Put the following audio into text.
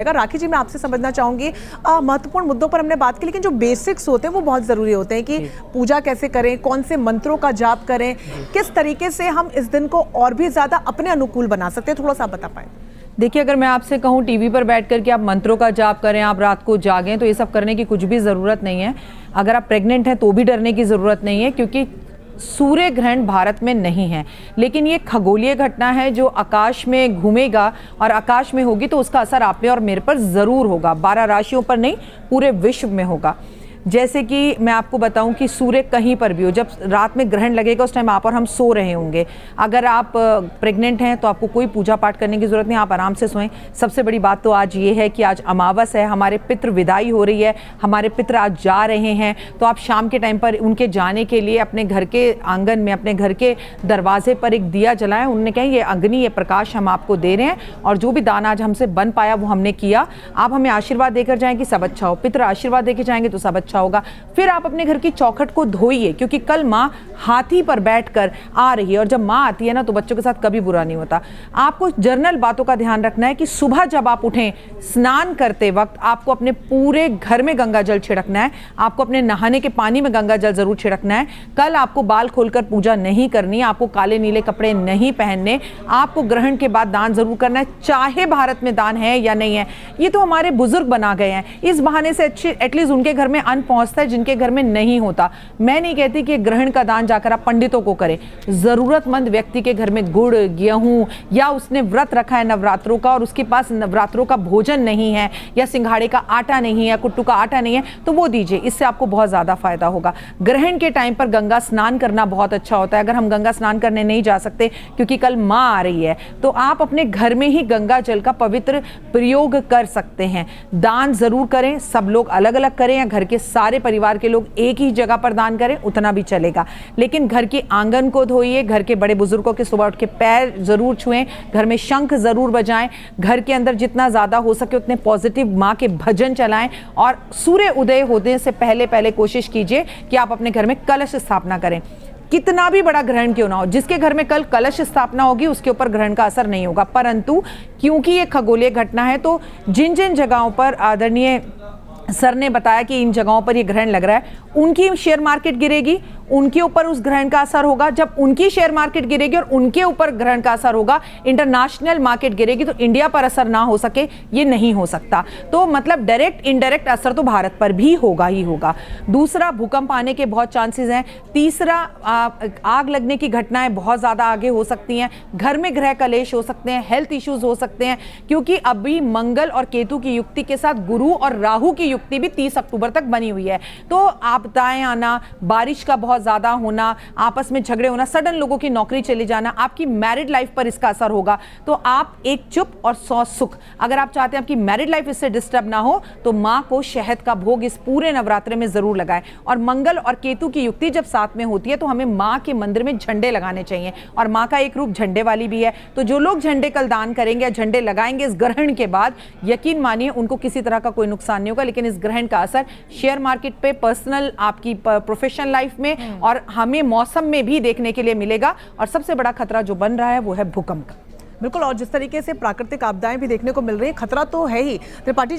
राखी जी, मैं आपसे समझना चाहूंगी, महत्वपूर्ण मुद्दों पर हमने बात की, लेकिन जो बेसिक्स होते हैं वो बहुत जरूरी होते हैं कि पूजा कैसे करें, कौन से मंत्रों का जाप करें, किस तरीके से हम इस दिन को और भी ज्यादा अपने अनुकूल बना सकते हैं, थोड़ा सा बता पाए। देखिए, अगर मैं आपसे कहूँ टीवी पर बैठ कर के आप मंत्रों का जाप करें, आप रात को जागें, तो ये सब करने की कुछ भी ज़रूरत नहीं है। अगर आप प्रेग्नेंट हैं तो भी डरने की ज़रूरत नहीं है, क्योंकि सूर्य ग्रहण भारत में नहीं है, लेकिन ये खगोलीय घटना है जो आकाश में घूमेगा और आकाश में होगी, तो उसका असर आप पे और मेरे पर ज़रूर होगा। 12 राशियों पर नहीं, पूरे विश्व में होगा। जैसे कि मैं आपको बताऊं कि सूर्य कहीं पर भी हो, जब रात में ग्रहण लगेगा उस टाइम आप और हम सो रहे होंगे। अगर आप प्रेग्नेंट हैं तो आपको कोई पूजा पाठ करने की ज़रूरत नहीं, आप आराम से सोएं। सबसे बड़ी बात तो आज ये है कि आज अमावस है, हमारे पितृ विदाई हो रही है, हमारे पितृ आज जा रहे हैं, तो आप शाम के टाइम पर उनके जाने के लिए अपने घर के आंगन में, अपने घर के दरवाजे पर एक दिया जलाएं। उन्होंने कहा ये अग्नि, ये प्रकाश हम आपको दे रहे हैं, और जो भी दान आज हमसे बन पाया वो हमने किया। आप हमें आशीर्वाद देकर जाएं कि सब अच्छा हो, पितृ आशीर्वाद देकर जाएंगे तो सब अच्छा होगा। फिर आप अपने घर की चौखट को धोइए, क्योंकि कल माँ हाथी पर बैठकर आ रही है, और जब माँ आती है ना तो बच्चों के साथ कभी बुरा नहीं होता। आपको जर्नल बातों का ध्यान रखना है कि सुबह जब आप उठें, स्नान करते वक्त आपको अपने पूरे घर में गंगा जल छिड़कना है, आपको अपने नहाने के पानी में गंगा जल जरूर छिड़कना है। कल आपको बाल खोलकर पूजा नहीं करनी, आपको काले नीले कपड़े नहीं पहनने, आपको ग्रहण के बाद दान जरूर करना है, चाहे भारत में दान है या नहीं है। ये तो हमारे बुजुर्ग बना गए हैं, इस बहाने से एटलीस्ट उनके घर में अन्न पहुंचता है जिनके घर में नहीं होता। मैं नहीं कहती कि ग्रहण का दान जाकर आप पंडितों को करें, जरूरतमंद व्यक्ति के घर में गुड़, गेहूं, या उसने व्रत रखा है नवरात्रों का और उसके पास नवरात्रों का भोजन नहीं है, या सिंघाड़े का आटा नहीं है, कुट्टू का आटा नहीं है, तो वो दीजिए, इससे आपको बहुत ज्यादा फायदा होगा। ग्रहण के टाइम पर गंगा स्नान करना बहुत अच्छा होता है। अगर हम गंगा स्नान करने नहीं जा सकते क्योंकि कल माँ आ रही है, तो आप अपने घर में ही गंगा जल का पवित्र प्रयोग कर सकते हैं। दान जरूर करें, सब लोग अलग अलग करें या घर के सारे परिवार के लोग एक ही जगह पर दान करें, उतना भी चलेगा। लेकिन घर के आंगन को धोइए, घर के बड़े बुजुर्गों के सुबह उठ के पैर जरूर छुएं, घर में शंख जरूर बजाएं, घर के अंदर जितना ज्यादा हो सके उतने पॉजिटिव माँ के भजन चलाएं, और सूर्य उदय होने से पहले पहले कोशिश कीजिए कि आप अपने घर में कलश स्थापना करें। कितना भी बड़ा ग्रहण क्यों ना हो, जिसके घर में कल कलश स्थापना होगी उसके ऊपर ग्रहण का असर नहीं होगा। परंतु क्योंकि ये खगोलीय घटना है, तो जिन जिन जगहों पर आदरणीय सर ने बताया कि इन जगहों पर ये ग्रहण लग रहा है, उनकी शेयर मार्केट गिरेगी, उनके ऊपर उस ग्रहण का असर होगा। जब उनकी शेयर मार्केट गिरेगी और उनके ऊपर ग्रहण का असर होगा, इंटरनेशनल मार्केट गिरेगी, तो इंडिया पर असर ना हो सके ये नहीं हो सकता। तो मतलब डायरेक्ट इनडायरेक्ट असर तो भारत पर भी होगा ही होगा। दूसरा, भूकंप आने के बहुत चांसेस हैं। तीसरा, आग लगने की घटनाएं बहुत ज्यादा आगे हो सकती हैं। घर में ग्रह कलेश हो सकते हैं, हेल्थ इश्यूज हो सकते हैं, क्योंकि अभी मंगल और केतु की युक्ति के साथ गुरु और राहु की युक्ति भी 30 अक्टूबर तक बनी हुई है। तो आपदाएं आना, बारिश का बहुत ज्यादा होना, आपस में झगड़े होना, सडन लोगों की नौकरी चले जाना, आपकी मैरिड लाइफ पर इसका असर होगा। तो आप एक चुप और 100 सुख, अगर आप चाहते हैं आपकी मैरिड लाइफ इससे डिस्टर्ब ना हो, तो मां को शहद का भोग इस पूरे नवरात्रे में जरूर लगाएं। और मंगल और केतु की युक्ति जब साथ में होती है तो हमें मां के मंदिर में झंडे लगाने चाहिए, और मां का एक रूप झंडे वाली भी है। तो जो लोग झंडे कल दान करेंगे या झंडे लगाएंगे इस ग्रहण के बाद, यकीन मानिए उनको किसी तरह का कोई नुकसान नहीं होगा। लेकिन इस ग्रहण का असर शेयर मार्केट पे, पर्सनल आपकी प्रोफेशनल लाइफ में और हमें मौसम में भी देखने के लिए मिलेगा। और सबसे बड़ा खतरा जो बन रहा है वो है भूकंप का। बिल्कुल, और जिस तरीके से प्राकृतिक आपदाएं भी देखने को मिल रही है, खतरा तो है ही। त्रिपाठी जी